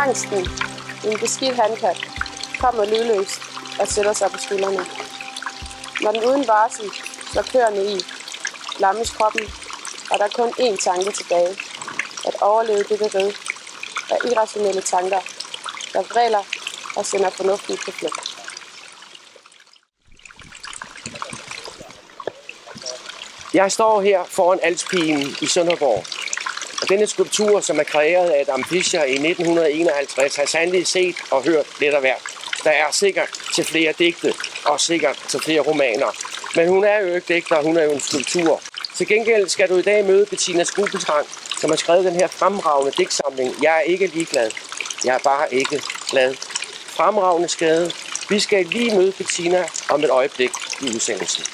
Angsten i en beskidt handkat kommer lydløst og sætter sig på skuldrene. Når den uden varsel slår køerne i, lammes kroppen, og der er kun én tanke tilbage. At overleve dette rid af irrationelle tanker, der vræler og sender fornuften på flugt. Jeg står her foran Alspigen i Sønderborg. Og denne skulptur, som er kreeret af Adam Fischer i 1951, har sandelig set og hørt lidt af hvert. Der er sikkert til flere digte og sikkert til flere romaner. Men hun er jo ikke digter, hun er jo en skulptur. Til gengæld skal du i dag møde Bettina Skrupeltrang, som har skrevet den her fremragende digtsamling. Jeg er ikke ligeglad. Jeg er bare ikke glad. Fremragende skade. Vi skal lige møde Bettina om et øjeblik i udsendelsen.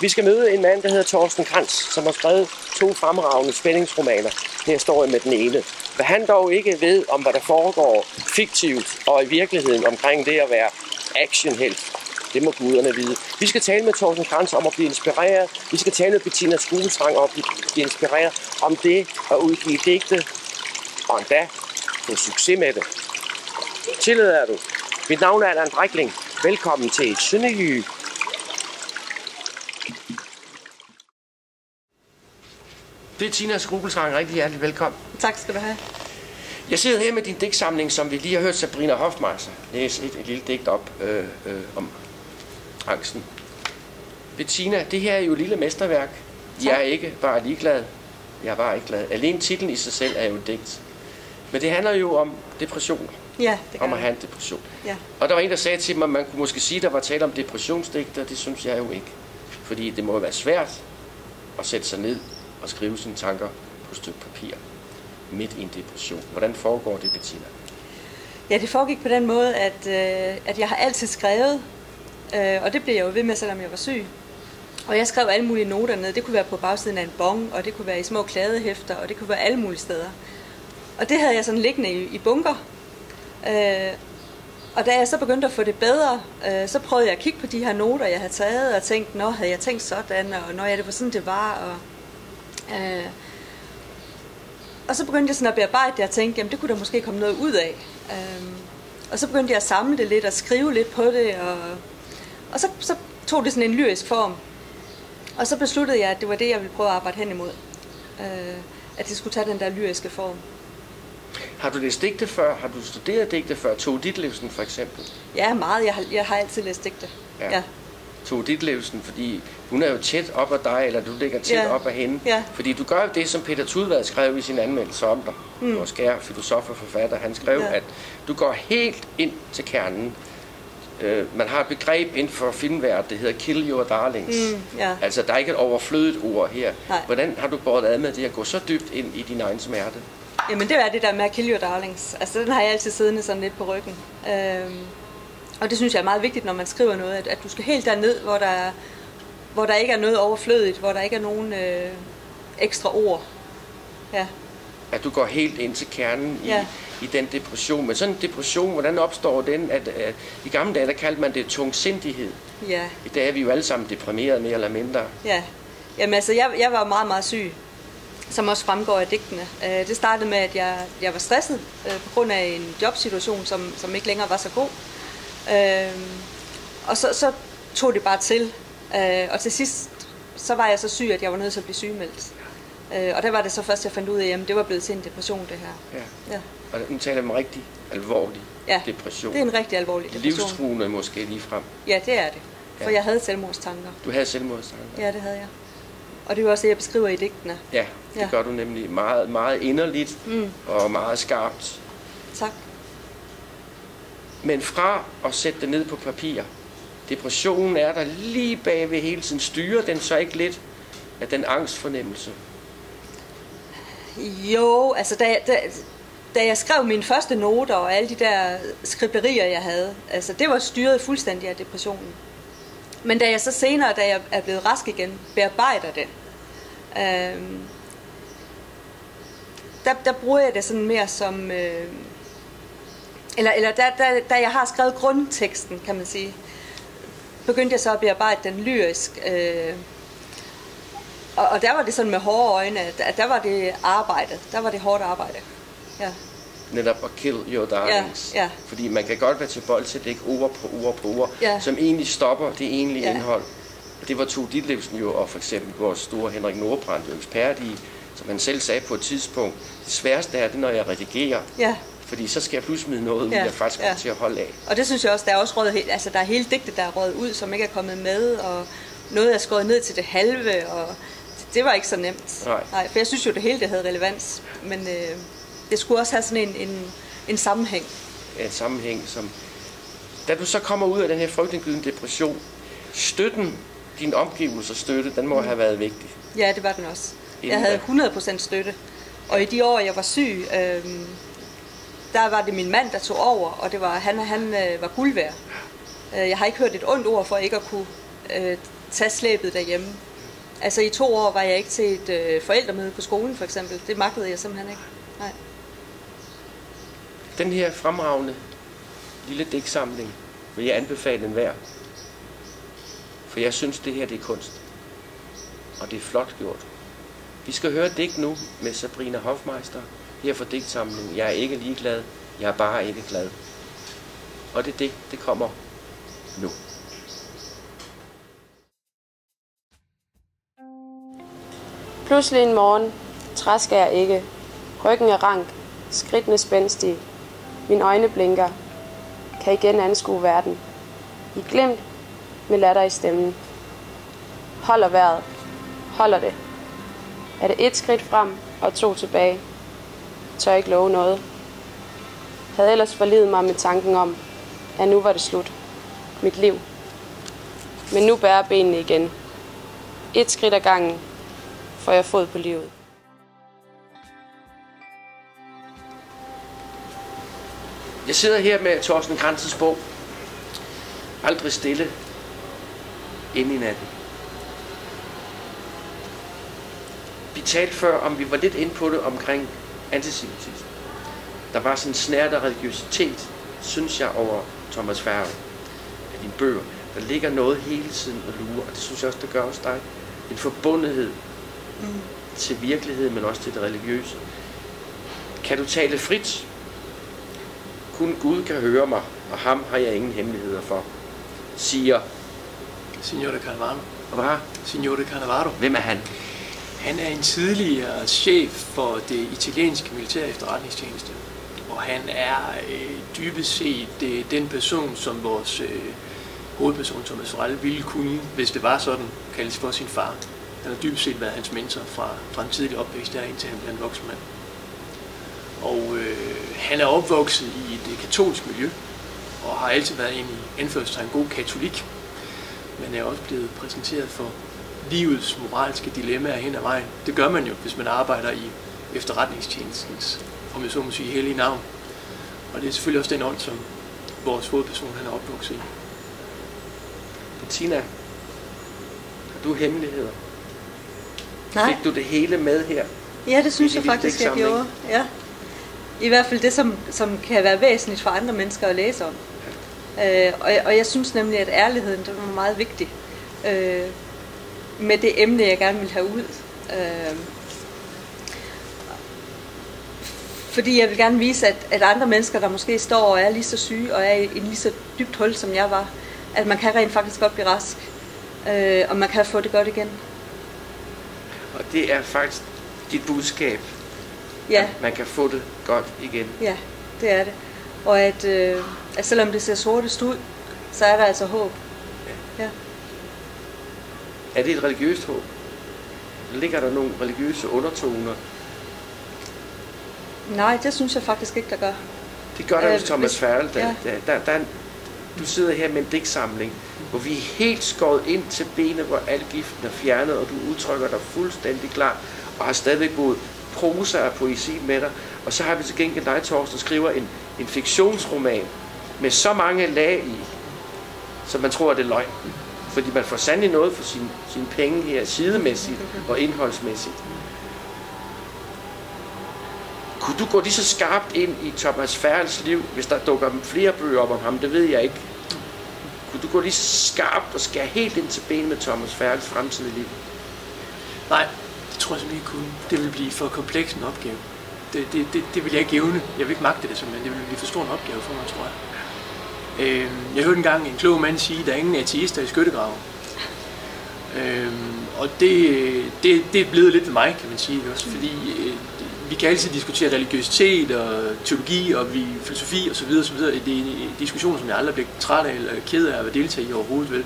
Vi skal møde en mand, der hedder Thorsten Krantz, som har skrevet 2 fremragende spændingsromaner. Her står jeg med den ene. Hvad han dog ikke ved om, hvad der foregår fiktivt og i virkeligheden omkring det at være actionhelt, det må guderne vide. Vi skal tale med Thorsten Krantz om at blive inspireret. Vi skal tale med Bettina Skrupeltrang om at blive inspireret om det at udgive digte og endda få succes med det. Tillader du. Mit navn er Allan Brækling. Velkommen til Sønderjyde. Bettina Skrupeltrang, rigtig hjertelig velkommen. Tak skal du have. Jeg sidder her med din digtsamling, som vi lige har hørt Sabrina Hoffmeister læse et lille digt op om angsten. Bettina, det her er jo et lille mesterværk. Tak. Jeg er ikke bare ligeglad. Jeg er bare ikke glad. Alene titlen i sig selv er jo et digt. Men det handler jo om depressioner. Ja, det gør om at have en depression. Ja. Og der var en, der sagde til mig, at man kunne måske sige, at der var tale om depressionsdigter. Det synes jeg jo ikke. Fordi det må være svært at sætte sig ned og skrive sine tanker på et stykke papir midt i en depression. Hvordan foregår det, Bettina? Ja, det foregik på den måde, at jeg har altid skrevet, og det blev jeg jo ved med, selvom jeg var syg. Og jeg skrev alle mulige noter ned. Det kunne være på bagsiden af en bong, og det kunne være i små kladehæfter, og det kunne være alle mulige steder. Og det havde jeg sådan liggende i bunker. Og da jeg så begyndte at få det bedre, så prøvede jeg at kigge på de her noter, jeg havde taget, og tænkte, nå, havde jeg tænkt sådan, og når det var sådan, det var, og så begyndte jeg sådan at bearbejde det og tænkte, jamen det kunne der måske komme noget ud af. Og så begyndte jeg at samle det lidt og skrive lidt på det, og så tog det sådan en lyrisk form. Og så besluttede jeg, at det var det, jeg ville prøve at arbejde hen imod. At det skulle tage den der lyriske form. Har du læst digte før? Har du studeret digte før? Tove Ditlevsen for eksempel? Ja, meget. Jeg har altid læst digte. Ja. Tove Ditlevsen, fordi hun er jo tæt op ad dig, eller du ligger tæt op ad hende. Ja. Fordi du gør det, som Peter Tudvad skrev i sin anmeldelse om dig. Vores kære filosof og forfatter. Han skrev, at du går helt ind til kernen. Man har et begreb inden for filmverdenen, det hedder kill your darlings. Altså, der er ikke et overflødigt ord her. Nej. Hvordan har du båret ad med det at gå så dybt ind i din egen smerte? Jamen, det er det der med at kill your darlings. Altså, den har jeg altid siddende sådan lidt på ryggen. Og det synes jeg er meget vigtigt, når man skriver noget, at du skal helt derned, hvor der ikke er noget overflødigt, hvor der ikke er nogen ekstra ord. Ja. At du går helt ind til kernen i den depression. Men sådan en depression, hvordan opstår den? At i gamle dage, der kaldte man det tungsindighed. Ja. I dag er vi jo alle sammen deprimerede, mere eller mindre. Ja. Jamen altså, jeg var meget, meget syg, som også fremgår af digtene. Det startede med, at jeg var stresset på grund af en jobsituation, som ikke længere var så god. Og så tog det bare til. Og til sidst, så var jeg så syg, at jeg var nødt til at blive sygemeldt. Og der var det så først, jeg fandt ud af, at det var blevet til en depression, det her. Ja. Og nu taler man rigtig alvorlig depression. Det er en rigtig alvorlig depression. Livstruende måske lige frem. Ja, det er det. For jeg havde selvmordstanker. Du havde selvmordstanker? Ja, det havde jeg. Og det er jo også det, jeg beskriver i digtene. Ja, det gør du nemlig meget, meget inderligt og meget skarpt. Tak. Men fra at sætte det ned på papir, depressionen er der lige bag ved hele tiden. Styrer den så ikke lidt af den angstfornemmelse? Jo, altså da jeg skrev mine første noter og alle de der skriblerier, jeg havde, altså det var styret fuldstændig af depressionen. Men da jeg så senere, da jeg er blevet rask igen, bearbejder det, der bruger jeg det sådan mere som... Eller da jeg har skrevet grundteksten, kan man sige, begyndte jeg så at bearbejde den lyrisk. Og der var det sådan med hårde øjne, at der var det arbejde. Der var det hårdt arbejde. Ja. netop at kill your darlings. Ja. Fordi man kan godt være tilbøjelig til at lægge ord på ord, Ja. som egentlig stopper det egentlige Ja. indhold. Og det var Tove Ditlevsen jo, og for eksempel vores store Henrik Nordbrandt jo ekspert i, som han selv sagde på et tidspunkt, det sværeste er det, når jeg redigerer. Ja. Fordi så skal jeg pludselig smide noget ud, jeg faktisk kommer til at holde af. Og det synes jeg også, der er også røget, altså der er hele digte, der er røget ud, som ikke er kommet med, og noget er skåret ned til det halve, og det var ikke så nemt. Nej, for jeg synes jo, det hele det havde relevans, men det skulle også have sådan en sammenhæng. Ja, en sammenhæng, som... Da du så kommer ud af den her frygtindgydende depression, støtten, din omgivelser støtte, den må have været vigtig. Ja, det var den også. Jeg havde 100% støtte. Og i de år, jeg var syg, der var det min mand, der tog over, og det var, han var guld værd. Jeg har ikke hørt et ondt ord for ikke at kunne tage slæbet derhjemme. Altså i 2 år var jeg ikke til et forældremøde på skolen, for eksempel. Det magtede jeg simpelthen ikke. Nej. Den her fremragende lille digtsamling vil jeg anbefale enhver. For jeg synes, det her det er kunst. Og det er flot gjort. Vi skal høre digt nu med Sabrina Hofmeister. Her for digtsamlingen. Jeg er ikke ligeglad. Jeg er bare ikke glad. Og det kommer nu. Pludselig en morgen træsker jeg ikke. Ryggen er rank. Skridtene spændstige. Mine øjne blinker. Kan igen anskue verden. I glimt med latter i stemmen. Holder vejret. Holder det. Er det 1 skridt frem og 2 tilbage? Tør ikke love noget. Havde ellers forlidet mig med tanken om, at nu var det slut. Mit liv. Men nu bærer benene igen. 1 skridt ad gangen, får jeg fod på livet. Jeg sidder her med Thorsten Krantzes bog. Aldrig stille. Ind i natten. Vi talte før, om vi var lidt inde på det omkring antisemitisme. Der var sådan en snært af religiøsitet, synes jeg, over Thomas Ferve af dine bøger. Der ligger noget hele tiden og lurer, og det synes jeg også, det gør hos dig. En forbundethed til virkeligheden, men også til det religiøse. Kan du tale frit? Kun Gud kan høre mig, og ham har jeg ingen hemmeligheder for, siger Signor de Cannavaro. Hvad? Signor de Cannavaro. Hvem er han? Han er en tidligere chef for det italienske militære efterretningstjeneste. Og han er dybest set den person, som vores hovedperson Thomas Forel ville kunne, hvis det var sådan, kaldes for sin far. Han har dybest set været hans mentor fra en tidlig opvækst der, indtil han blev en voksen mand. Og han er opvokset i et katolsk miljø, og har altid været en anførselstegn god katolik, men er også blevet præsenteret for livets moralske dilemmaer hen ad vejen. Det gør man jo, hvis man arbejder i efterretningstjenestens, om jeg så må sige, hellige navn. Og det er selvfølgelig også den ånd, som vores hovedperson han er opvokset i. Bettina, har du hemmeligheder? Nej. Fik du det hele med her? Ja, det synes jeg faktisk, jeg gjorde. Ja. I hvert fald det, som kan være væsentligt for andre mennesker at læse om. Og jeg synes nemlig, at ærligheden det var meget vigtig med det emne, jeg gerne vil have ud. Fordi jeg vil gerne vise, at andre mennesker, der måske står og er lige så syge og er i en lige så dybt hul, som jeg var, at man kan rent faktisk godt blive rask, og man kan få det godt igen. Og det er faktisk dit budskab. Ja. Man kan få det godt igen. Ja, det er det. Og at selvom det ser sortest ud, så er der altså håb. Ja. Er det et religiøst håb? Ligger der nogle religiøse undertoner? Nej, det synes jeg faktisk ikke, der gør. Det gør der hos Thomas Ferle. Ja. Du sidder her med en digtsamling, hvor vi er helt skåret ind til benet, hvor al giften er fjernet, og du udtrykker dig fuldstændig klar, og har stadigvæk både prosa og poesi med dig. Og så har vi til gengæld dig, Thorsten, skriver en fiktionsroman med så mange lag i, så man tror, at det er løgn. Fordi man får sandelig noget for sine penge her, sidemæssigt og indholdsmæssigt. Kunne du gå lige så skarpt ind i Thomas Ferles liv, hvis der dukker flere bøger op om ham? Det ved jeg ikke. Kunne du gå lige så skarpt og skære helt ind til benet med Thomas Ferles fremtidige liv? Nej, det tror jeg simpelthen ikke kunne. Det vil blive for kompleks en opgave. Det vil jeg ikke evne. Jeg vil ikke magte det simpelthen. Det vil blive for stor en opgave for mig, tror jeg. Jeg hørte engang en klog mand sige, at der er ingen ateister i skyttegraven. Og det er blevet lidt ved mig, kan man sige også, fordi vi kan altid diskutere religiøsitet og teologi og filosofi og så videre, så videre. Det er diskussioner, som jeg aldrig bliver træt af eller ked af at deltage i overhovedet, vel.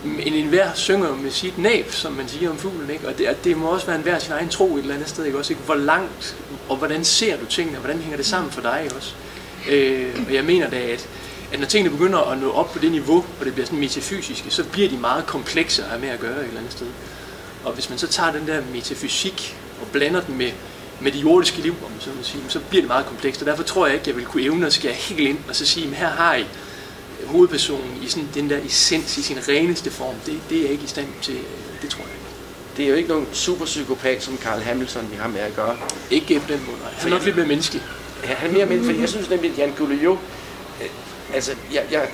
Men enhver synger med sit næb, som man siger om fuglen, ikke? Og det må også være enhver sin egen tro et eller andet sted, ikke? Også, ikke? Hvor langt, og hvordan ser du tingene, og hvordan hænger det sammen for dig også? Og jeg mener da, at når tingene begynder at nå op på det niveau, hvor det bliver sådan metafysiske, så bliver de meget komplekse at have med at gøre et eller andet sted. Og hvis man så tager den der metafysik og blander den med det jordiske liv, om man så vil sige, så bliver det meget komplekst. Og derfor tror jeg ikke, at jeg vil kunne evne at skære helt ind og så sige, at her har I hovedpersonen i sådan den der essens, i sin reneste form. Det er jeg ikke i stand til, det tror jeg ikke. Det er jo ikke nogen superpsykopat som Carl Hamilton, vi har med at gøre. Ikke på den måde, nej. Han er nok lidt mere menneskelig. Ja, han er mere menneskelig, fordi jeg synes nemlig, at Jan Guillou, altså,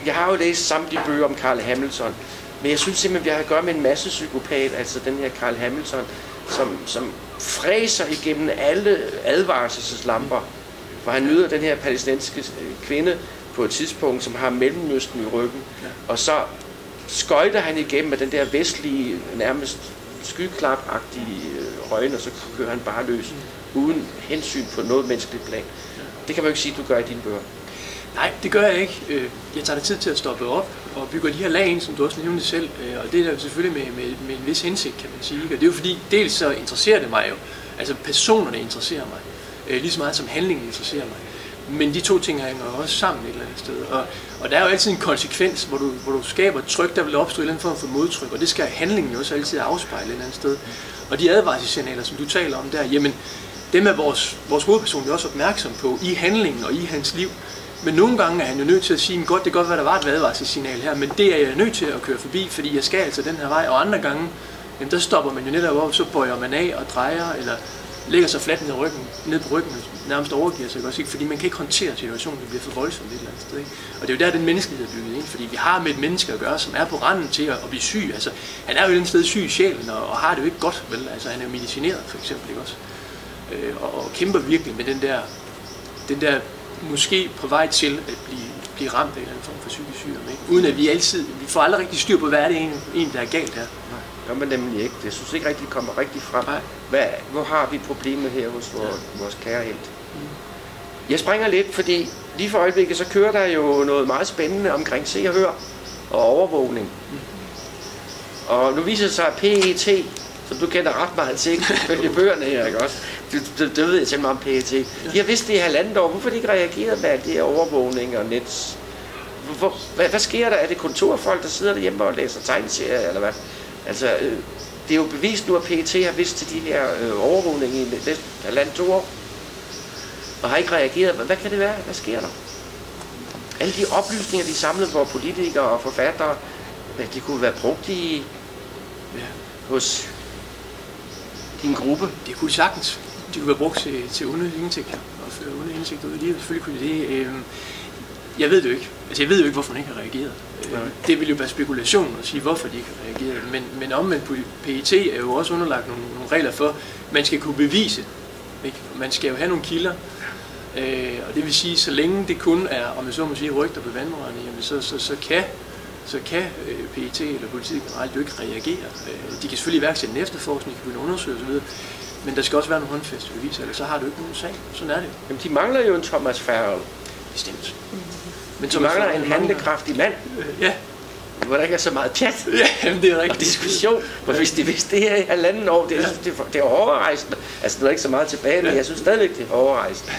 jeg har jo læst samtlige bøger om Carl Hamilton, men jeg synes simpelthen, at vi har at gøre med en masse psykopat, altså den her Carl Hamilton, som fræser igennem alle advarselslamper, hvor han nyder den her palæstinensiske kvinde på et tidspunkt, som har Mellemøsten i ryggen, og så skøjter han igennem med den der vestlige, nærmest skyklap-agtige røgne, og så kører han bare løs, uden hensyn på noget menneskeligt plan. Det kan man jo ikke sige, at du gør i dine bøger. Nej, det gør jeg ikke. Jeg tager det tid til at stoppe op og bygger de her lag ind, som du også nævnte selv, og det er jo selvfølgelig med en vis hensigt, kan man sige. Og det er jo fordi, dels så interesserer det mig jo, altså personerne interesserer mig, lige så meget som handlingen interesserer mig. Men de to ting hænger også sammen et eller andet sted. Og der er jo altid en konsekvens, hvor du skaber et tryk, der vil opstå en eller anden form for modtryk, og det skal handlingen jo også altid afspejle et eller andet sted. Og de advarselssignaler, som du taler om der, jamen, dem er vores hovedperson jo også opmærksom på i handlingen og i hans liv. Men nogle gange er han jo nødt til at sige, godt, det kan godt være, der var et advarselssignal her, men det er jeg nødt til at køre forbi, fordi jeg skal altså den her vej. Og andre gange, jamen, der stopper man jo netop op, så bøjer man af og drejer, eller lægger sig fladt ned på ryggen, nærmest overgiver sig også, ikke? Fordi man kan ikke håndtere situationen, det bliver for voldsomt et eller andet sted. Ikke? Og det er jo der, den menneskelighed er bygget ind, fordi vi har med et menneske at gøre, som er på randen til at blive syg. Altså, han er jo et eller andet sted syg i sjælen, og har det jo ikke godt, vel? Altså, han er jo medicineret, for eksempel, ikke også? Og kæmper virkelig med den der måske på vej til at blive ramt af en eller anden form for psykisk sygdom, ikke? Uden at vi får aldrig rigtig styr på, hvad er det egentlig, der er galt her. Nej, gør man nemlig ikke. Jeg synes ikke rigtig, det kommer rigtig frem. Hvor har vi problemet her hos vores kære helt? Jeg springer lidt, fordi lige for øjeblikket, så kører der jo noget meget spændende omkring Se og Hør og overvågning. Og nu viser det sig, at PET, som du kender ret meget til, ifølge bøgerne her, ikke også? Du ved jeg til mig om PET. De har vidst det i 1,5 år. Hvorfor de ikke reageret med det her overvågning og net? Hvad sker der? Er det kontorfolk, der sidder derhjemme og læser tegneserier, eller hvad? Altså, det er jo bevist nu, at PET har vidst til de her overvågning i 1,5-2 år, og har ikke reageret. Hvad kan det være? Hvad sker der? Alle de oplysninger, de samlede på politikere og forfattere, de kunne være brugt hos din gruppe. Det kunne sagtens. De kunne være brugt til unødig indsigt og føre unødig indsigt ud i livet. Selvfølgelig kunne det. Jeg ved det jo ikke. Altså, jeg ved jo ikke, hvorfor man ikke har reageret. Det vil jo være spekulation at sige, hvorfor de ikke har reageret. Men omvendt PET er jo også underlagt nogle regler for, man skal kunne bevise. Ikke? Man skal jo have nogle kilder. Og det vil sige, så længe det kun er, om jeg så må sige, rygter på vandrørene, jamen så kan PET eller politiet generelt jo ikke reagere. De kan selvfølgelig iværksætte en efterforskning, de kan undersøge osv., men der skal også være nogle håndfaste beviser, ellers så har du ikke nogen sag. Sådan er det. Jamen, de mangler jo en Thomas Farrell. Bestemt. Men de mangler en handlekraftig mand. Ja. Hvor der ikke er så meget pjat. Ja, det er rigtigt. Og diskussion. For hvis de vidste det her i 1,5 år, det er overrejsende. Altså, der er ikke så meget tilbage, men jeg synes stadigvæk, det er overrejsende.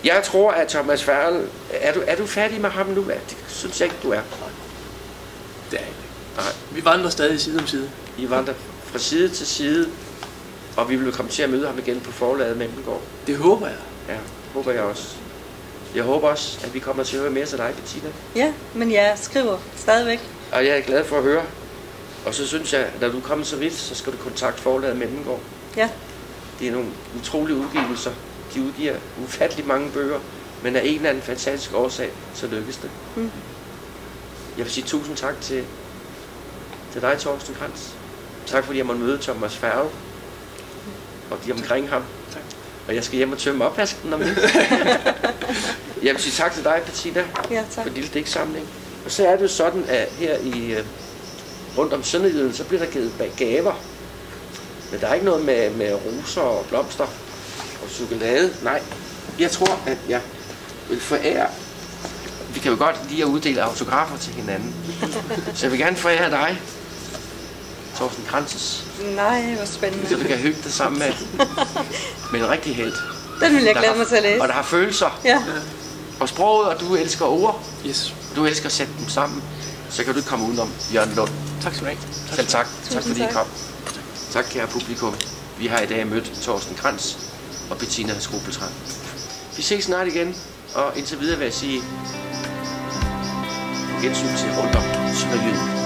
Jeg tror, at Thomas Farrell... Er du færdig med ham nu? Det synes jeg ikke, du er. Det er ikke. Nej. Vi vandrer stadig side om side. I vandrer fra side til side, og vi vil komme til at møde ham igen på forlaget Mellemgaard. Det håber jeg. Ja, håber jeg også. Jeg håber også, at vi kommer til at høre mere til dig, Bettina. Ja, men jeg skriver stadigvæk. Og jeg er glad for at høre. Og så synes jeg, at når du er kommet så vidt, så skal du kontakte forlaget Mellemgaard. Ja. Det er nogle utrolige udgivelser. De udgiver ufattelig mange bøger, men af en eller anden fantastisk årsag, så lykkes det. Jeg vil sige tusind tak til dig, Torsten Krantz. Tak fordi jeg måtte møde Thomas Farrell og de omkring ham. Og jeg skal hjem og tømme opvasken om lidt. Jeg vil sige tak til dig, Bettina, Ja, tak. for en lille digtsamling. Og så er det jo sådan, at her i rundt om Sønderjylland, så bliver der givet gaver. Men der er ikke noget med roser og blomster og chokolade. Nej, jeg tror, at jeg vil forære. Vi kan jo godt lide at uddele autografer til hinanden. Så jeg vil gerne forære dig, Thorsten Krantzes. Nej, hvor spændende. Så du kan hygge dig sammen med en rigtig helt. Den vil jeg glæde mig til at læse. Og der har følelser. Ja. Og sproget, og du elsker ord. Yes. Du elsker at sætte dem sammen. Så kan du ikke komme udenom Jørgen Lund. Tak skal du have. Selv tak. Tak fordi I tak. kom. Tak, kære publikum. Vi har i dag mødt Thorsten Krantz og Bettina Skrubeltrand. Vi ses snart igen, og indtil videre vil jeg sige gensyn til rundt om Sønderjylland.